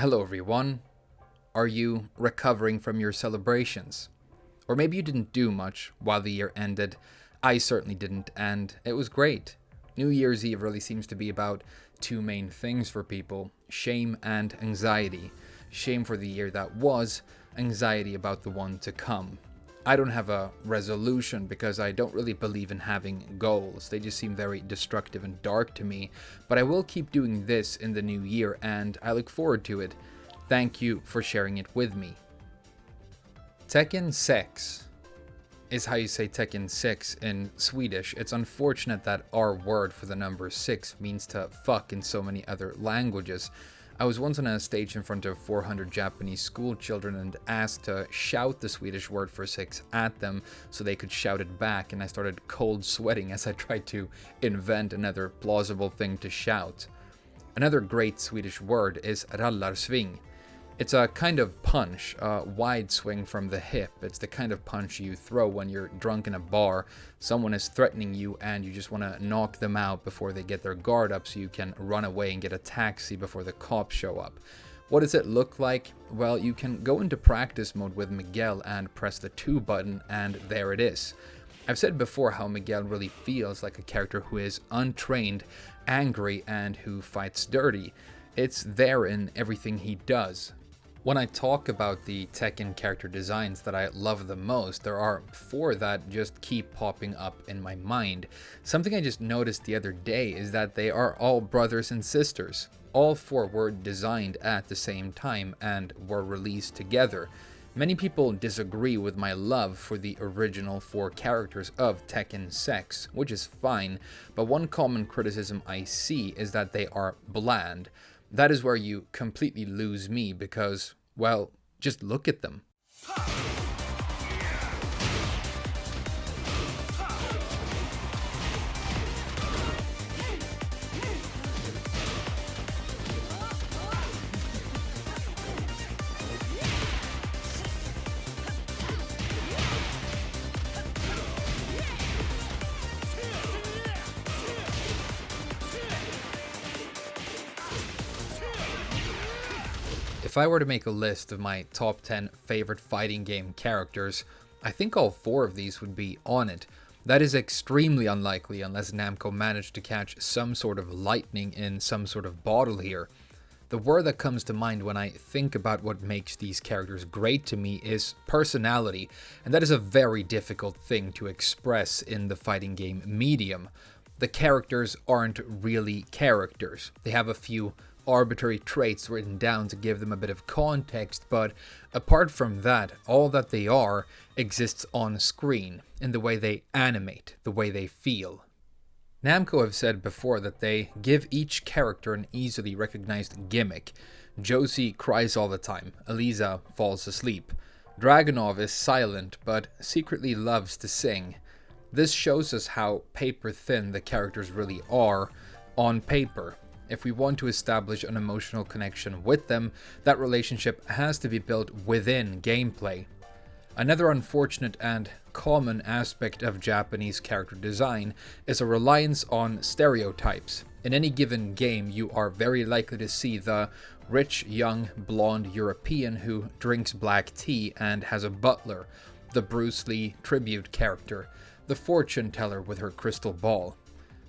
Hello everyone. Are you recovering from your celebrations? Or maybe you didn't do much while the year ended. I certainly didn't, and it was great. New Year's Eve really seems to be about two main things for people: shame and anxiety. Shame for the year that was, anxiety about the one to come. I don't have a resolution because I don't really believe in having goals. They just seem very destructive and dark to me. But I will keep doing this in the new year, and I look forward to it. Thank you for sharing it with me. Tekken 6 is how you say Tekken 6 in Swedish. It's unfortunate that our word for the number 6 means to fuck in so many other languages. I was once on a stage in front of 400 Japanese school children and asked to shout the Swedish word for 6 at them so they could shout it back, and I started cold sweating as I tried to invent another plausible thing to shout. Another great Swedish word is rallarsving. It's a kind of punch, a wide swing from the hip. It's the kind of punch you throw when you're drunk in a bar, someone is threatening you and you just want to knock them out before they get their guard up so you can run away and get a taxi before the cops show up. What does it look like? Well, you can go into practice mode with Miguel and press the 2 button, and there it is. I've said before how Miguel really feels like a character who is untrained, angry, and who fights dirty. It's there in everything he does. When I talk about the Tekken character designs that I love the most, there are 4 that just keep popping up in my mind. Something I just noticed the other day is that they are all brothers and sisters. All 4 were designed at the same time and were released together. Many people disagree with my love for the original 4 characters of Tekken 6, which is fine, but one common criticism I see is that they are bland. That is where you completely lose me because, well, just look at them. If I were to make a list of my top 10 favorite fighting game characters, I think all 4 of these would be on it. That is extremely unlikely unless Namco managed to catch some sort of lightning in some sort of bottle here. The word that comes to mind when I think about what makes these characters great to me is personality, and that is a very difficult thing to express in the fighting game medium. The characters aren't really characters. They have a few arbitrary traits written down to give them a bit of context, but apart from that, all that they are exists on screen, in the way they animate, the way they feel. Namco have said before that they give each character an easily recognized gimmick. Josie cries all the time, Eliza falls asleep. Dragunov is silent, but secretly loves to sing. This shows us how paper thin the characters really are on paper. If we want to establish an emotional connection with them, that relationship has to be built within gameplay. Another unfortunate and common aspect of Japanese character design is a reliance on stereotypes. In any given game, you are very likely to see the rich, young, blonde European who drinks black tea and has a butler, the Bruce Lee tribute character, the fortune teller with her crystal ball.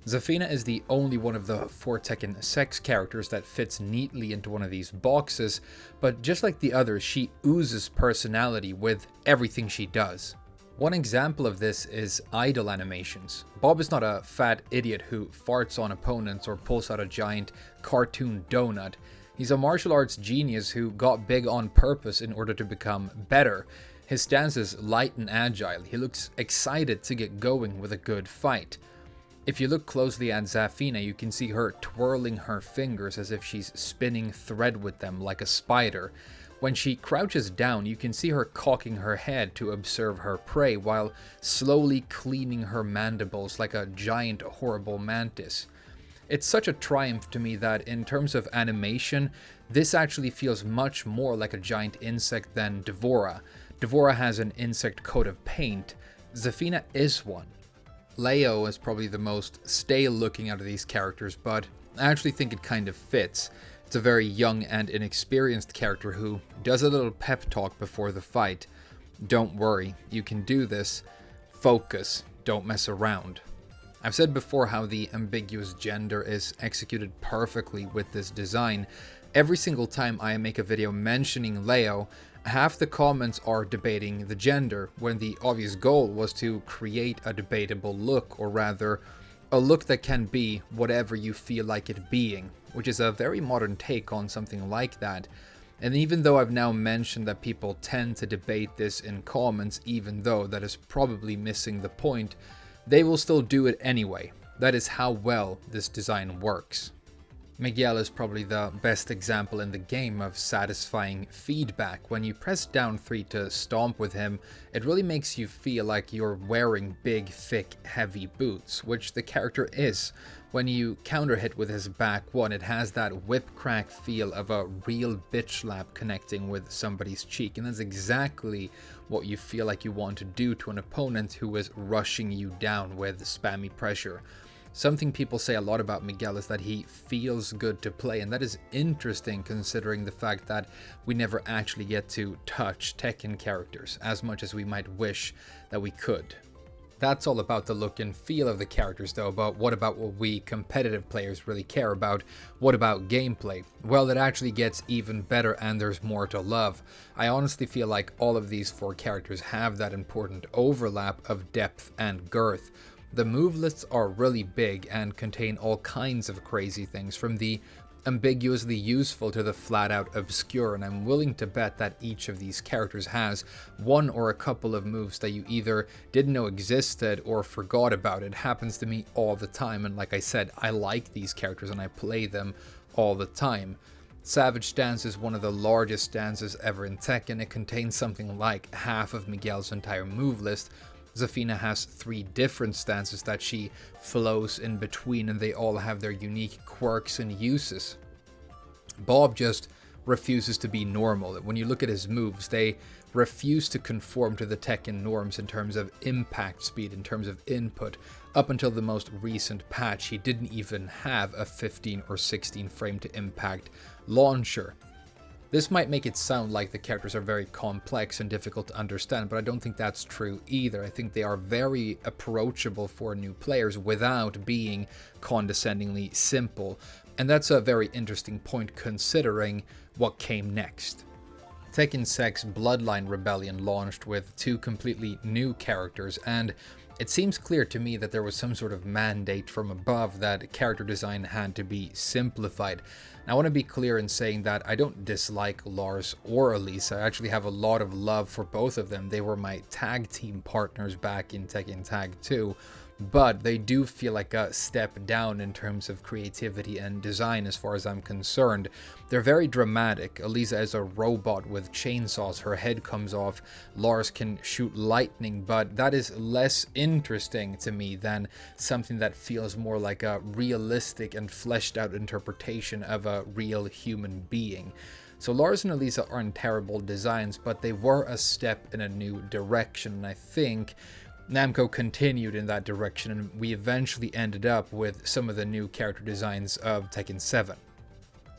Zafina is the only one of the 4 Tekken 6 characters that fits neatly into one of these boxes, but just like the others, she oozes personality with everything she does. One example of this is idle animations. Bob is not a fat idiot who farts on opponents or pulls out a giant cartoon donut. He's a martial arts genius who got big on purpose in order to become better. His stance is light and agile. He looks excited to get going with a good fight. If you look closely at Zafina, you can see her twirling her fingers as if she's spinning thread with them like a spider. When she crouches down, you can see her cocking her head to observe her prey while slowly cleaning her mandibles like a giant horrible mantis. It's such a triumph to me that in terms of animation, this actually feels much more like a giant insect than Devora. Devora has an insect coat of paint. Zafina is one. Leo is probably the most stale looking out of these characters, but I actually think it kind of fits. It's a very young and inexperienced character who does a little pep talk before the fight. Don't worry, you can do this. Focus, don't mess around. I've said before how the ambiguous gender is executed perfectly with this design. Every single time I make a video mentioning Leo, half the comments are debating the gender, when the obvious goal was to create a debatable look, or rather, a look that can be whatever you feel like it being, which is a very modern take on something like that. And even though I've now mentioned that people tend to debate this in comments, even though that is probably missing the point, they will still do it anyway. That is how well this design works. Miguel is probably the best example in the game of satisfying feedback. When you press down 3 to stomp with him, it really makes you feel like you're wearing big, thick, heavy boots, which the character is. When you counter hit with his back 1, it has that whip crack feel of a real bitch slap connecting with somebody's cheek, and that's exactly what you feel like you want to do to an opponent who is rushing you down with spammy pressure. Something people say a lot about Miguel is that he feels good to play, and that is interesting considering the fact that we never actually get to touch Tekken characters as much as we might wish that we could. That's all about the look and feel of the characters though, but what about what we competitive players really care about? What about gameplay? Well, it actually gets even better and there's more to love. I honestly feel like all of these 4 characters have that important overlap of depth and girth. The move lists are really big and contain all kinds of crazy things, from the ambiguously useful to the flat-out obscure, and I'm willing to bet that each of these characters has one or a couple of moves that you either didn't know existed or forgot about. It happens to me all the time, and like I said, I like these characters and I play them all the time. Savage Stance is one of the largest stances ever in Tekken. It contains something like half of Miguel's entire move list. Zafina has 3 different stances that she flows in between, and they all have their unique quirks and uses. Bob just refuses to be normal. When you look at his moves, they refuse to conform to the Tekken norms in terms of impact speed, in terms of input. Up until the most recent patch, he didn't even have a 15 or 16 frame to impact launcher. This might make it sound like the characters are very complex and difficult to understand, but I don't think that's true either. I think they are very approachable for new players without being condescendingly simple. And that's a very interesting point considering what came next. Tekken 6 Bloodline Rebellion launched with 2 completely new characters, and it seems clear to me that there was some sort of mandate from above that character design had to be simplified. Now, I want to be clear in saying that I don't dislike Lars or Elise. I actually have a lot of love for both of them. They were my tag team partners back in Tekken Tag 2. But they do feel like a step down in terms of creativity and design as far as I'm concerned. They're very dramatic. Elisa is a robot with chainsaws, her head comes off. Lars can shoot lightning, but that is less interesting to me than something that feels more like a realistic and fleshed out interpretation of a real human being. So Lars and Elisa aren't terrible designs, but they were a step in a new direction, and I think Namco continued in that direction, and we eventually ended up with some of the new character designs of Tekken 7.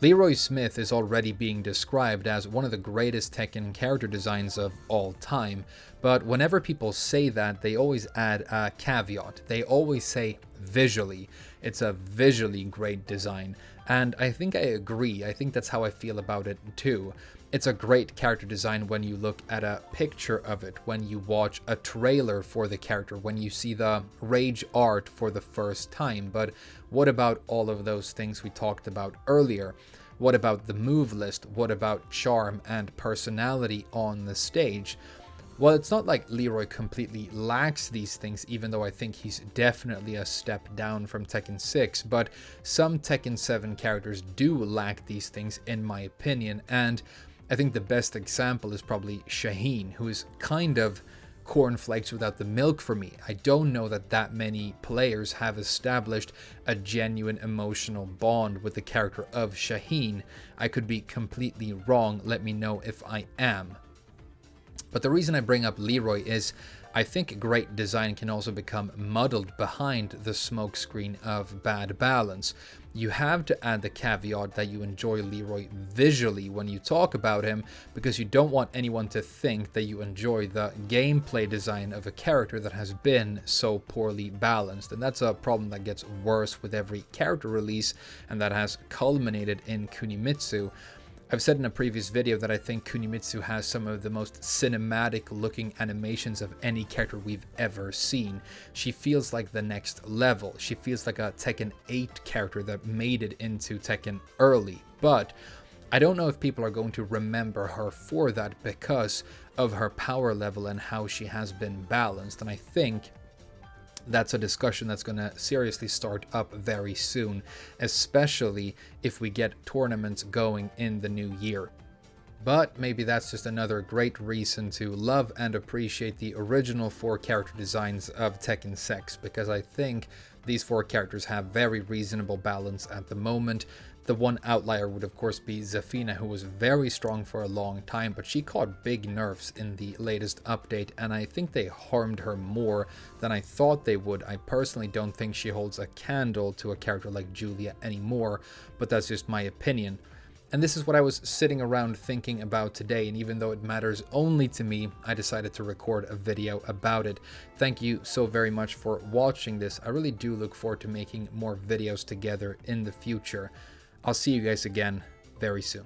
Leroy Smith is already being described as one of the greatest Tekken character designs of all time, but whenever people say that, they always add a caveat. They always say visually. It's a visually great design, and I think I agree. I think that's how I feel about it too. It's a great character design when you look at a picture of it, when you watch a trailer for the character, when you see the rage art for the first time. But what about all of those things we talked about earlier? What about the move list? What about charm and personality on the stage? Well, it's not like Leroy completely lacks these things, even though I think he's definitely a step down from Tekken 6, but some Tekken 7 characters do lack these things in my opinion, and I think the best example is probably Shaheen, who is kind of cornflakes without the milk for me. I don't know that many players have established a genuine emotional bond with the character of Shaheen. I could be completely wrong, let me know if I am. But the reason I bring up Leroy is I think great design can also become muddled behind the smokescreen of bad balance. You have to add the caveat that you enjoy Leroy visually when you talk about him, because you don't want anyone to think that you enjoy the gameplay design of a character that has been so poorly balanced. And that's a problem that gets worse with every character release, and that has culminated in Kunimitsu. I've said in a previous video that I think Kunimitsu has some of the most cinematic looking animations of any character we've ever seen. She feels like the next level. She feels like a Tekken 8 character that made it into Tekken early. But I don't know if people are going to remember her for that because of her power level and how she has been balanced. And I think that's a discussion that's going to seriously start up very soon, especially if we get tournaments going in the new year. But maybe that's just another great reason to love and appreciate the original 4 character designs of Tekken 6, because I think these 4 characters have very reasonable balance at the moment. The one outlier would of course be Zafina, who was very strong for a long time, but she caught big nerfs in the latest update, and I think they harmed her more than I thought they would. I personally don't think she holds a candle to a character like Julia anymore, but that's just my opinion. And this is what I was sitting around thinking about today, and even though it matters only to me, I decided to record a video about it. Thank you so very much for watching this. I really do look forward to making more videos together in the future. I'll see you guys again very soon.